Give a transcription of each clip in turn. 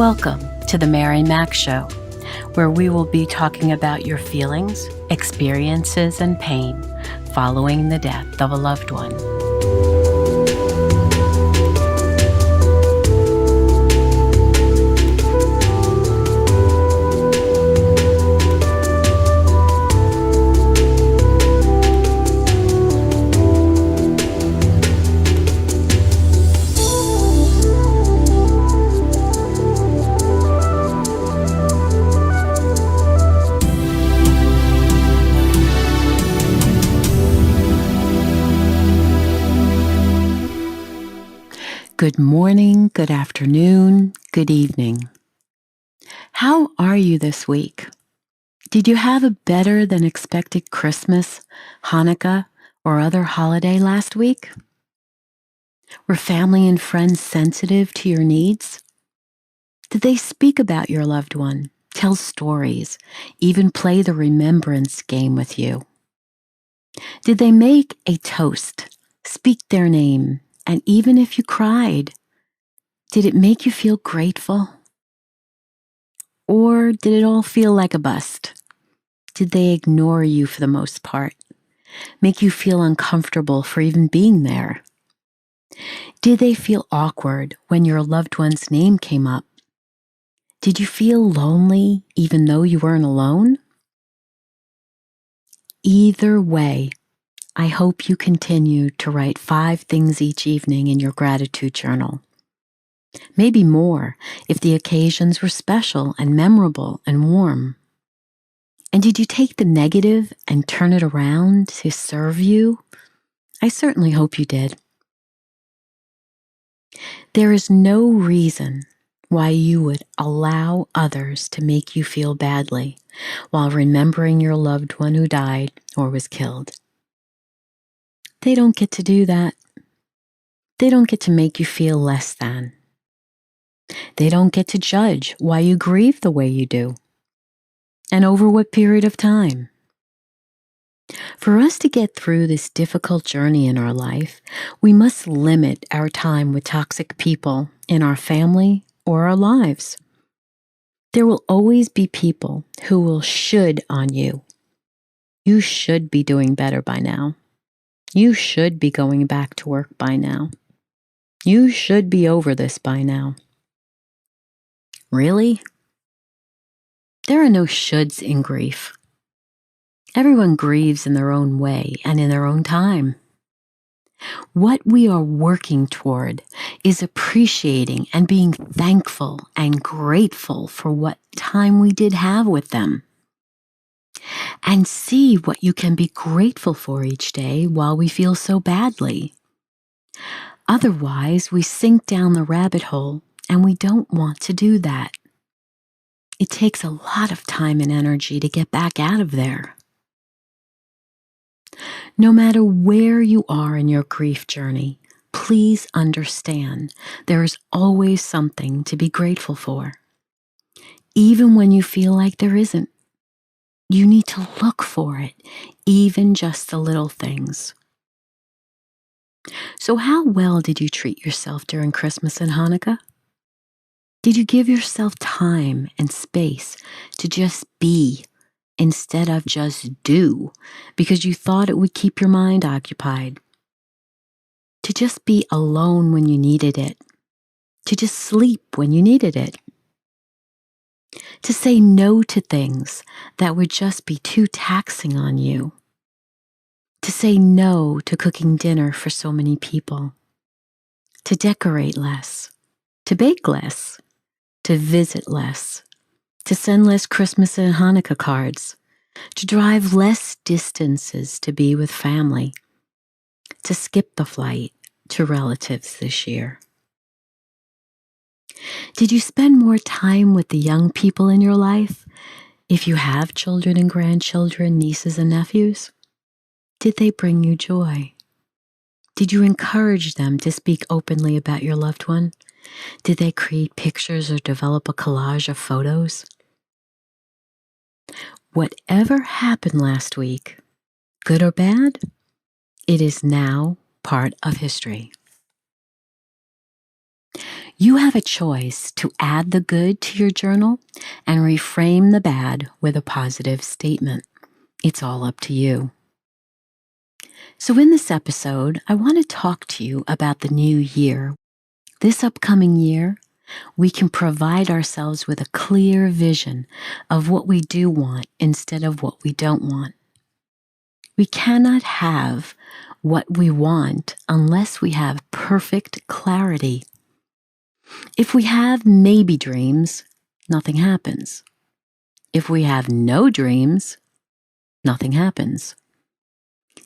Welcome to the Mary Mac Show, where we will be talking about your feelings, experiences, and pain following the death of a loved one. Good morning, good afternoon, good evening. How are you this week? Did you have a better than expected Christmas, Hanukkah, or other holiday last week? Were family and friends sensitive to your needs? Did they speak about your loved one, tell stories, even play the remembrance game with you? Did they make a toast, speak their name, and even if you cried, did it make you feel grateful? Or did it all feel like a bust? Did they ignore you for the most part? Make you feel uncomfortable for even being there? Did they feel awkward when your loved one's name came up? Did you feel lonely even though you weren't alone? Either way, I hope you continue to write 5 things each evening in your gratitude journal. Maybe more if the occasions were special and memorable and warm. And did you take the negative and turn it around to serve you? I certainly hope you did. There is no reason why you would allow others to make you feel badly while remembering your loved one who died or was killed. They don't get to do that. They don't get to make you feel less than. They don't get to judge why you grieve the way you do, and over what period of time. For us to get through this difficult journey in our life, we must limit our time with toxic people in our family or our lives. There will always be people who will should on you. You should be doing better by now. You should be going back to work by now. You should be over this by now. Really? There are no shoulds in grief. Everyone grieves in their own way and in their own time. What we are working toward is appreciating and being thankful and grateful for what time we did have with them. And see what you can be grateful for each day while we feel so badly. Otherwise, we sink down the rabbit hole, and we don't want to do that. It takes a lot of time and energy to get back out of there. No matter where you are in your grief journey, please understand there is always something to be grateful for. Even when you feel like there isn't, you need to look for it, even just the little things. So how well did you treat yourself during Christmas and Hanukkah? Did you give yourself time and space to just be instead of just do because you thought it would keep your mind occupied? To just be alone when you needed it? To just sleep when you needed it? To say no to things that would just be too taxing on you? To say no to cooking dinner for so many people? To decorate less? To bake less? To visit less? To send less Christmas and Hanukkah cards? To drive less distances to be with family? To skip the flight to relatives this year? Did you spend more time with the young people in your life, if you have children and grandchildren, nieces and nephews? Did they bring you joy? Did you encourage them to speak openly about your loved one? Did they create pictures or develop a collage of photos? Whatever happened last week, good or bad, it is now part of history. You have a choice to add the good to your journal and reframe the bad with a positive statement. It's all up to you. So in this episode, I want to talk to you about the new year. This upcoming year, we can provide ourselves with a clear vision of what we do want instead of what we don't want. We cannot have what we want unless we have perfect clarity. If we have maybe dreams, nothing happens. If we have no dreams, nothing happens.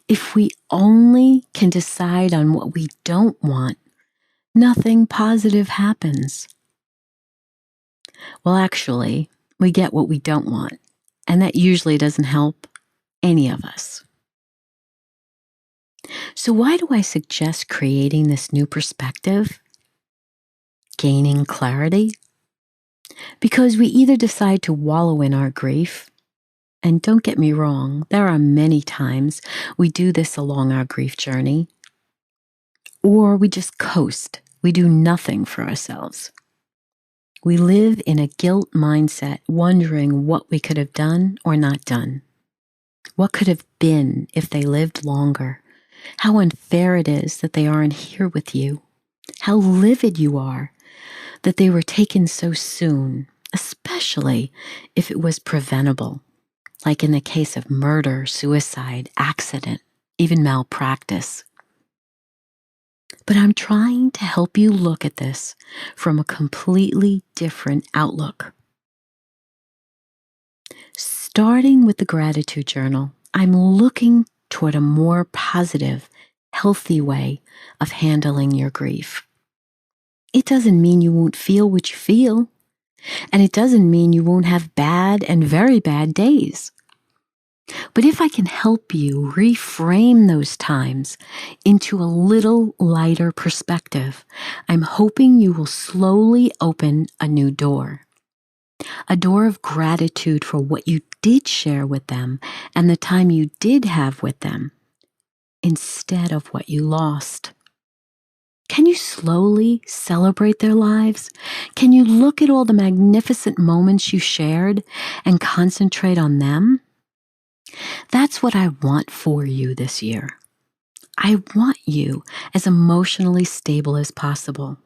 If we only can decide on what we don't want, nothing positive happens. Well, actually, we get what we don't want, and that usually doesn't help any of us. So why do I suggest creating this new perspective? Gaining clarity? Because we either decide to wallow in our grief, and don't get me wrong, there are many times we do this along our grief journey, or we just coast. We do nothing for ourselves. We live in a guilt mindset, wondering what we could have done or not done. What could have been if they lived longer? How unfair it is that they aren't here with you. How livid you are that they were taken so soon, especially if it was preventable, like in the case of murder, suicide, accident, even malpractice. But I'm trying to help you look at this from a completely different outlook. Starting with the gratitude journal, I'm looking toward a more positive, healthy way of handling your grief. It doesn't mean you won't feel what you feel, and it doesn't mean you won't have bad and very bad days. But if I can help you reframe those times into a little lighter perspective, I'm hoping you will slowly open a new door. A door of gratitude for what you did share with them and the time you did have with them, instead of what you lost. Can you slowly celebrate their lives? Can you look at all the magnificent moments you shared and concentrate on them? That's what I want for you this year. I want you as emotionally stable as possible.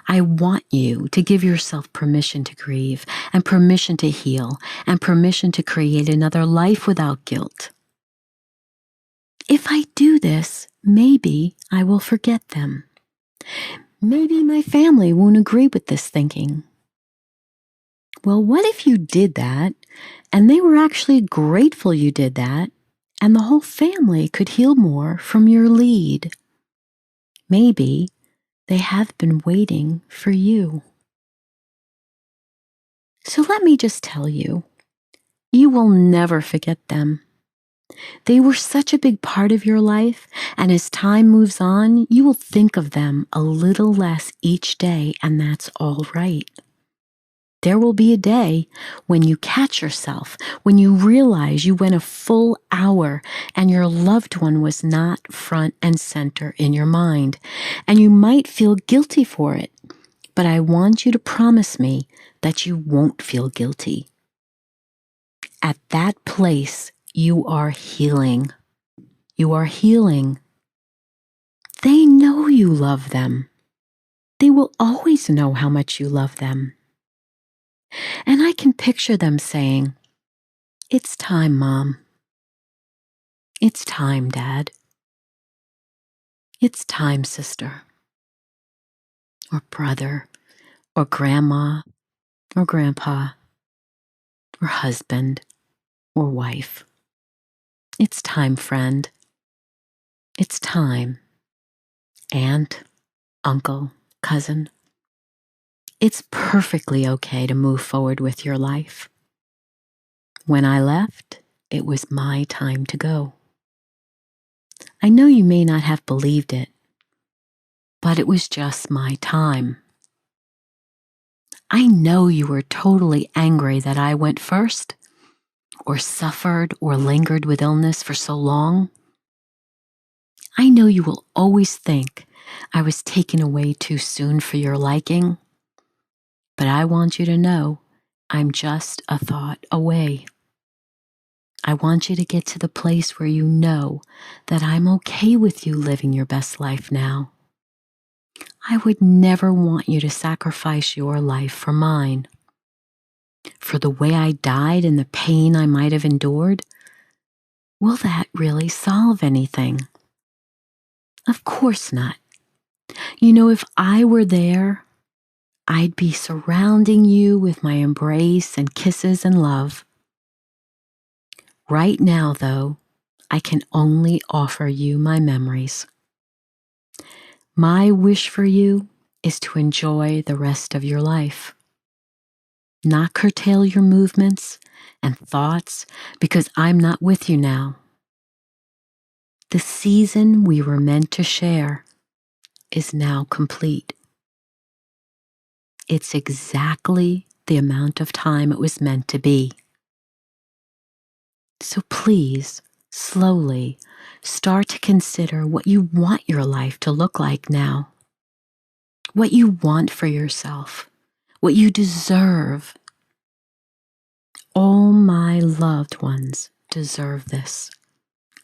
I want you to give yourself permission to grieve and permission to heal and permission to create another life without guilt. If I do this, maybe I will forget them. Maybe my family won't agree with this thinking. Well, what if you did that and they were actually grateful you did that and the whole family could heal more from your lead? Maybe they have been waiting for you. So let me just tell you, you will never forget them. They were such a big part of your life, and as time moves on, you will think of them a little less each day, and that's all right. There will be a day when you catch yourself, when you realize you went a full hour and your loved one was not front and center in your mind, and you might feel guilty for it. But I want you to promise me that you won't feel guilty. At that place, you are healing. You are healing. They know you love them. They will always know how much you love them. And I can picture them saying, "It's time, Mom. It's time, Dad. It's time, sister, or brother, or grandma, or grandpa, or husband, or wife. It's time, friend. It's time, aunt, uncle, cousin. It's perfectly okay to move forward with your life. When I left, it was my time to go. I know you may not have believed it, but it was just my time. I know you were totally angry that I went first, or suffered or lingered with illness for so long. I know you will always think I was taken away too soon for your liking, but I want you to know I'm just a thought away. I want you to get to the place where you know that I'm okay with you living your best life now. I would never want you to sacrifice your life for mine. For the way I died and the pain I might have endured, will that really solve anything? Of course not. You know, if I were there, I'd be surrounding you with my embrace and kisses and love. Right now, though, I can only offer you my memories. My wish for you is to enjoy the rest of your life. Not curtail your movements and thoughts because I'm not with you now. The season we were meant to share is now complete. It's exactly the amount of time it was meant to be. So please, slowly, start to consider what you want your life to look like now. What you want for yourself. What you deserve. All my loved ones deserve this.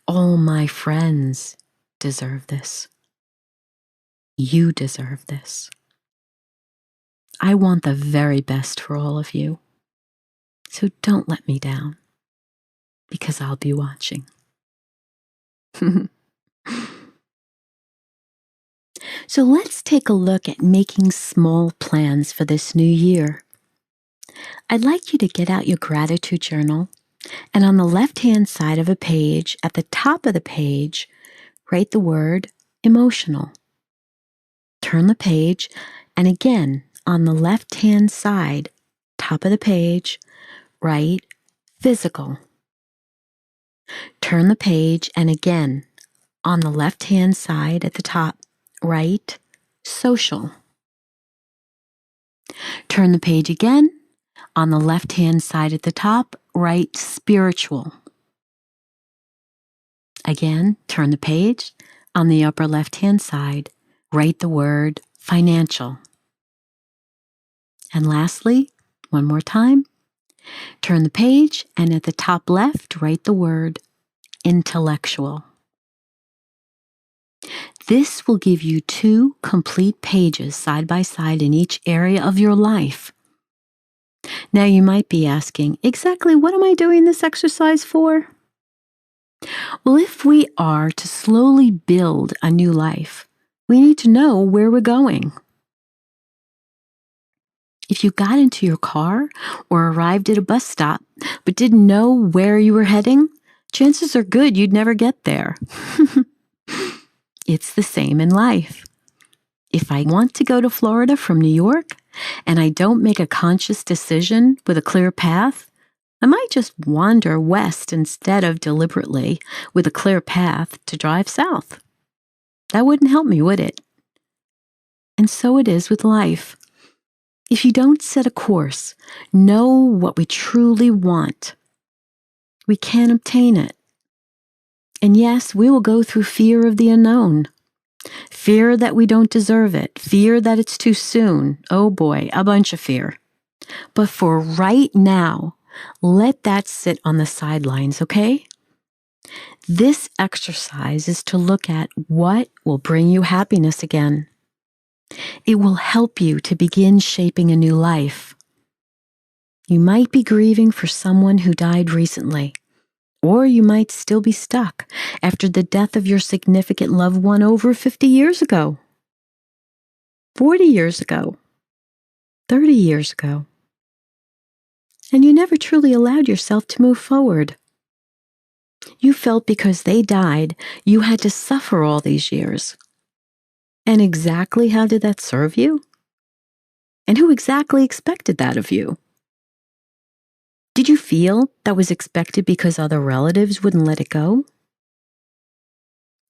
All my friends deserve this. You deserve this. I want the very best for all of you. So don't let me down, because I'll be watching. So let's take a look at making small plans for this new year. I'd like you to get out your gratitude journal, and on the left-hand side of a page, at the top of the page, write the word emotional. Turn the page, and again, on the left-hand side, top of the page, write physical. Turn the page, and again, on the left-hand side at the top, write social. Turn the page again. On the left-hand side at the top, write spiritual. Again, turn the page. On the upper left-hand side, write the word financial. And lastly, one more time, turn the page, and at the top left, write the word intellectual. This will give you 2 complete pages side by side in each area of your life. Now you might be asking, exactly what am I doing this exercise for? Well, if we are to slowly build a new life, we need to know where we're going. If you got into your car or arrived at a bus stop but didn't know where you were heading, chances are good you'd never get there. It's the same in life. If I want to go to Florida from New York and I don't make a conscious decision with a clear path, I might just wander west instead of deliberately with a clear path to drive south. That wouldn't help me, would it? And so it is with life. If you don't set a course, know what we truly want, we can't obtain it. And yes, we will go through fear of the unknown. Fear that we don't deserve it. Fear that it's too soon. Oh boy, a bunch of fear. But for right now, let that sit on the sidelines, okay? This exercise is to look at what will bring you happiness again. It will help you to begin shaping a new life. You might be grieving for someone who died recently, or you might still be stuck after the death of your significant loved one over 50 years ago, 40 years ago, 30 years ago. And you never truly allowed yourself to move forward. You felt because they died, you had to suffer all these years. And exactly how did that serve you? And who exactly expected that of you? Did you feel that was expected because other relatives wouldn't let it go?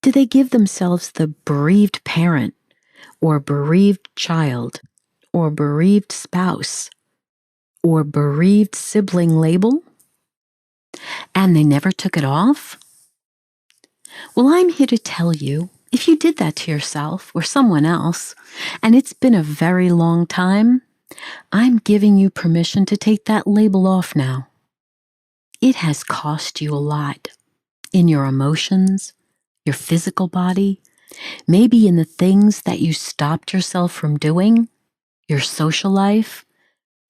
Did they give themselves the bereaved parent, or bereaved child, or bereaved spouse, or bereaved sibling label? And they never took it off? Well, I'm here to tell you If you did that to yourself or someone else, and it's been a very long time, I'm giving you permission to take that label off now. It has cost you a lot in your emotions, your physical body, maybe in the things that you stopped yourself from doing, your social life,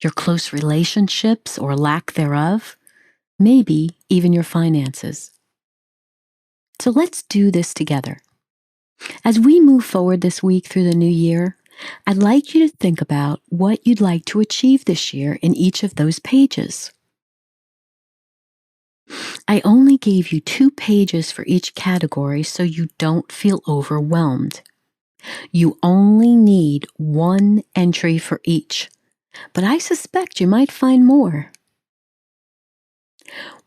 your close relationships or lack thereof, maybe even your finances. So let's do this together. As we move forward this week through the new year, I'd like you to think about what you'd like to achieve this year in each of those pages. I only gave you 2 pages for each category so you don't feel overwhelmed. You only need 1 entry for each, but I suspect you might find more.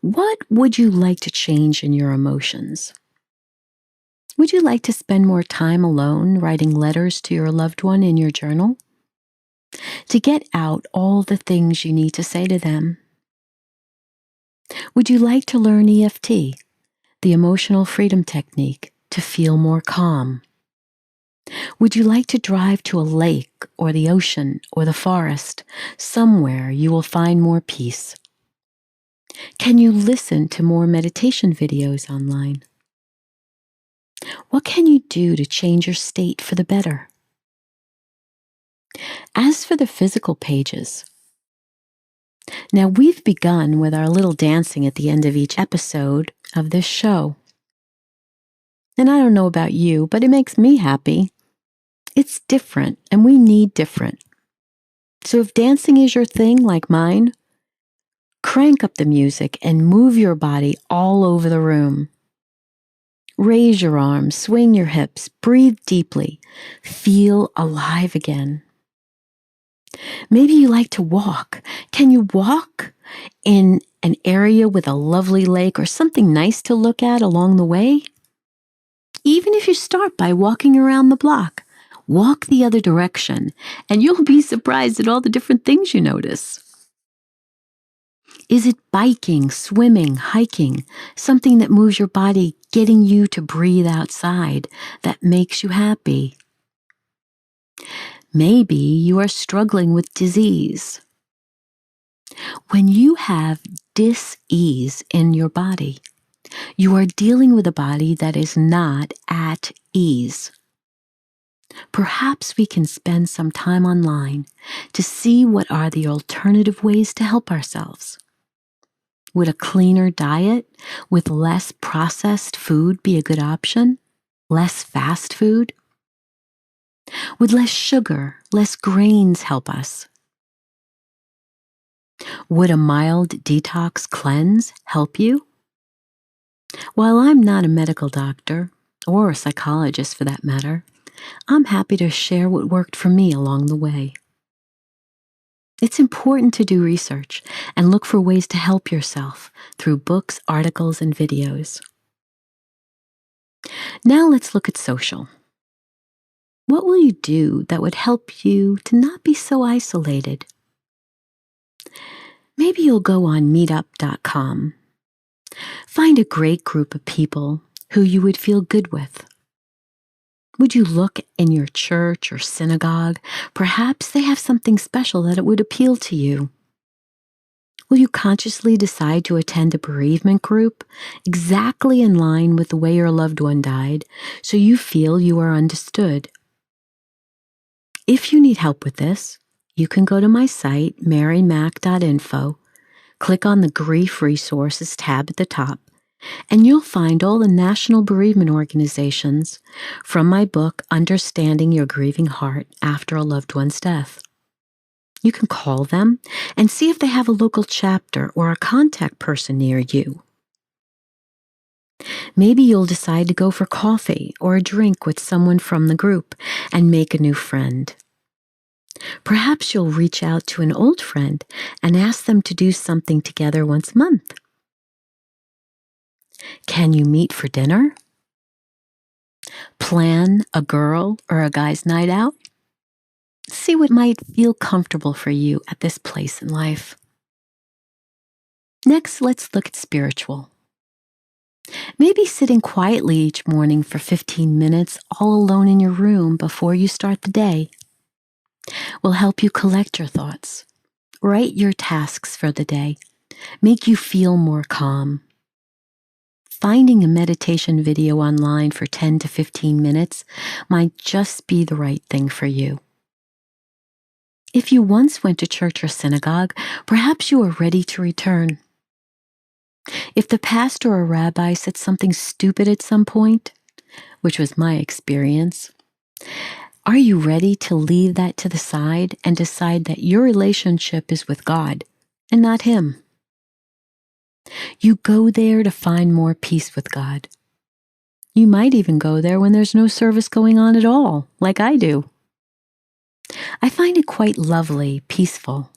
What would you like to change in your emotions? Would you like to spend more time alone writing letters to your loved one in your journal? To get out all the things you need to say to them? Would you like to learn EFT, the emotional freedom technique, to feel more calm? Would you like to drive to a lake or the ocean or the forest, somewhere you will find more peace? Can you listen to more meditation videos online? What can you do to change your state for the better? As for the physical pages, now we've begun with our little dancing at the end of each episode of this show. And I don't know about you, but it makes me happy. It's different, and we need different. So if dancing is your thing, like mine, crank up the music and move your body all over the room. Raise your arms, swing your hips, breathe deeply, feel alive again. Maybe you like to walk. Can you walk in an area with a lovely lake or something nice to look at along the way? Even if you start by walking around the block, walk the other direction, and you'll be surprised at all the different things you notice. Is it biking, swimming, hiking, something that moves your body, getting you to breathe outside, that makes you happy? Maybe you are struggling with disease. When you have dis-ease in your body, you are dealing with a body that is not at ease. Perhaps we can spend some time online to see what are the alternative ways to help ourselves. Would a cleaner diet with less processed food be a good option? Less fast food? Would less sugar, less grains help us? Would a mild detox cleanse help you? While I'm not a medical doctor, or a psychologist for that matter, I'm happy to share what worked for me along the way. It's important to do research and look for ways to help yourself through books, articles, and videos. Now let's look at social. What will you do that would help you to not be so isolated? Maybe you'll go on meetup.com. Find a great group of people who you would feel good with. Would you look in your church or synagogue? Perhaps they have something special that it would appeal to you. Will you consciously decide to attend a bereavement group exactly in line with the way your loved one died, so you feel you are understood? If you need help with this, you can go to my site, marymac.info, click on the Grief Resources tab at the top, and you'll find all the national bereavement organizations from my book, Understanding Your Grieving Heart After a Loved One's Death. You can call them and see if they have a local chapter or a contact person near you. Maybe you'll decide to go for coffee or a drink with someone from the group and make a new friend. Perhaps you'll reach out to an old friend and ask them to do something together once a month. Can you meet for dinner? Plan a girl or a guy's night out? See what might feel comfortable for you at this place in life. Next, let's look at spiritual. Maybe sitting quietly each morning for 15 minutes all alone in your room before you start the day will help you collect your thoughts, write your tasks for the day, make you feel more calm. Finding a meditation video online for 10 to 15 minutes might just be the right thing for you. If you once went to church or synagogue, perhaps you are ready to return. If the pastor or rabbi said something stupid at some point, which was my experience, are you ready to leave that to the side and decide that your relationship is with God and not Him? You go there to find more peace with God. You might even go there when there's no service going on at all, like I do. I find it quite lovely, peaceful,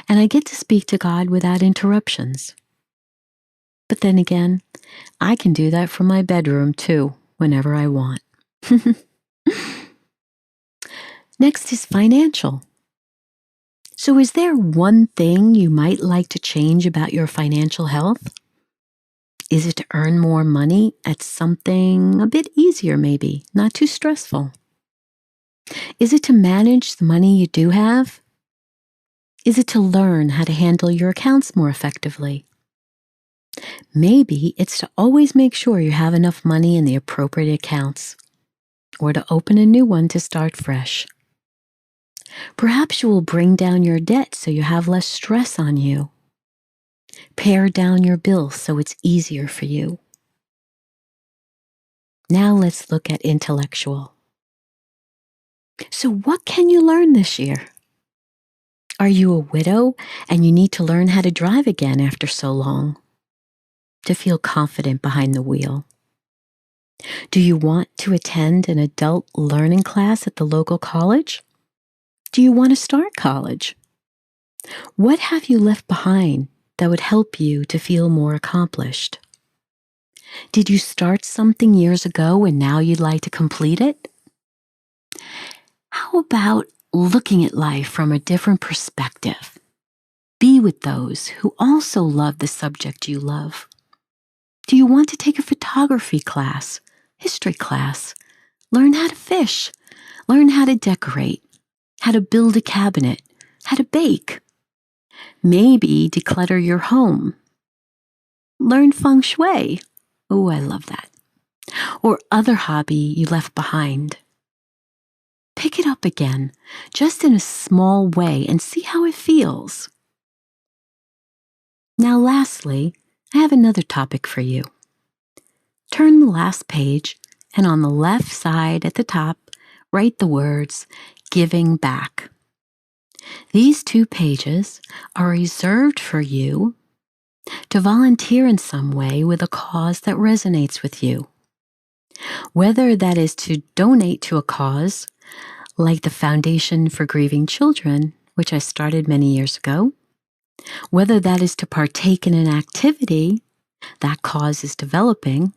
and I get to speak to God without interruptions. But then again, I can do that from my bedroom too, whenever I want. Next is financial. So is there one thing you might like to change about your financial health? Is it to earn more money at something a bit easier maybe, not too stressful? Is it to manage the money you do have? Is it to learn how to handle your accounts more effectively? Maybe it's to always make sure you have enough money in the appropriate accounts, or to open a new one to start fresh. Perhaps you will bring down your debt so you have less stress on you. Pare down your bills so it's easier for you. Now let's look at intellectual. So what can you learn this year? Are you a widow and you need to learn how to drive again after so long? To feel confident behind the wheel? Do you want to attend an adult learning class at the local college? Do you want to start college? What have you left behind that would help you to feel more accomplished? Did you start something years ago and now you'd like to complete it? How about looking at life from a different perspective? Be with those who also love the subject you love. Do you want to take a photography class, history class, learn how to fish, learn how to decorate, how to build a cabinet, how to bake? Maybe declutter your home. Learn feng shui. Oh, I love that. Or other hobby you left behind. Pick it up again, just in a small way, and see how it feels. Now, lastly, I have another topic for you. Turn the last page, and on the left side at the top, write the words, giving back. These 2 pages are reserved for you to volunteer in some way with a cause that resonates with you. Whether that is to donate to a cause, like the Foundation for Grieving Children, which I started many years ago, whether that is to partake in an activity that cause is developing,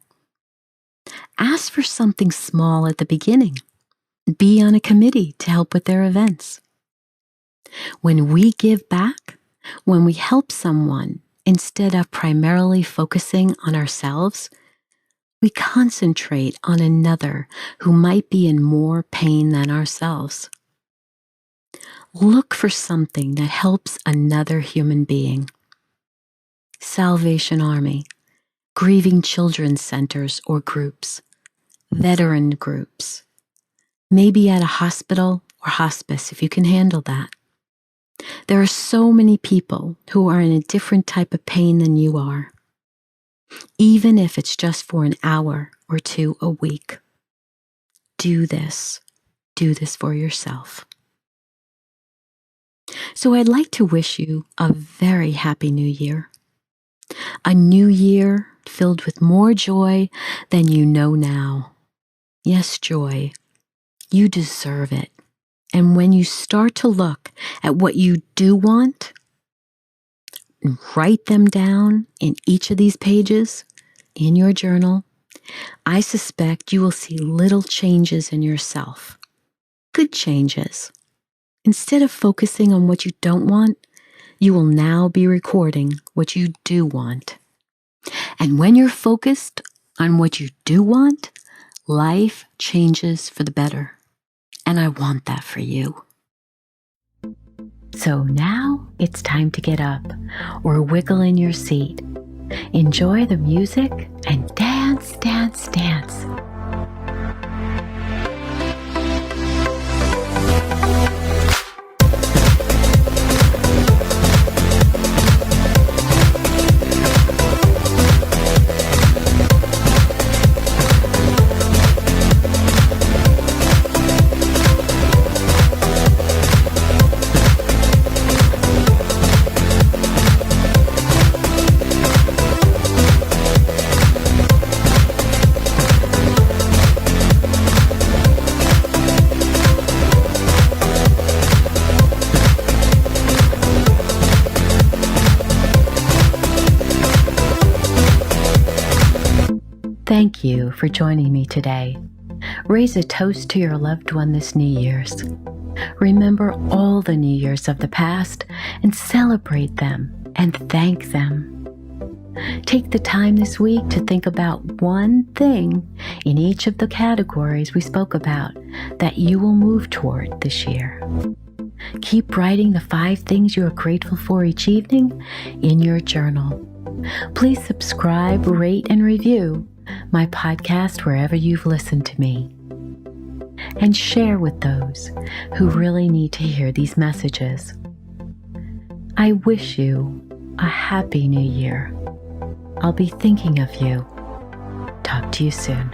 ask for something small at the beginning. Be on a committee to help with their events. When we give back, when we help someone, instead of primarily focusing on ourselves, we concentrate on another who might be in more pain than ourselves. Look for something that helps another human being. Salvation Army, grieving children's centers or groups, veteran groups, maybe at a hospital or hospice if you can handle that. There are so many people who are in a different type of pain than you are, even if it's just for an hour or 2 a week. Do this for yourself. So I'd like to wish you a very happy new year. A new year filled with more joy than you know now. Yes, joy. You deserve it. And when you start to look at what you do want, and write them down in each of these pages in your journal, I suspect you will see little changes in yourself. Good changes. Instead of focusing on what you don't want, you will now be recording what you do want. And when you're focused on what you do want, life changes for the better. And I want that for you. So now it's time to get up or wiggle in your seat. Enjoy the music and dance, dance, dance. Thank you for joining me today. Raise a toast to your loved one this New Year's. Remember all the New Years of the past and celebrate them and thank them. Take the time this week to think about one thing in each of the categories we spoke about that you will move toward this year. Keep writing the 5 things you are grateful for each evening in your journal. Please subscribe, rate, and review my podcast wherever you've listened to me. And share with those who really need to hear these messages. I wish you a happy new year. I'll be thinking of you. Talk to you soon.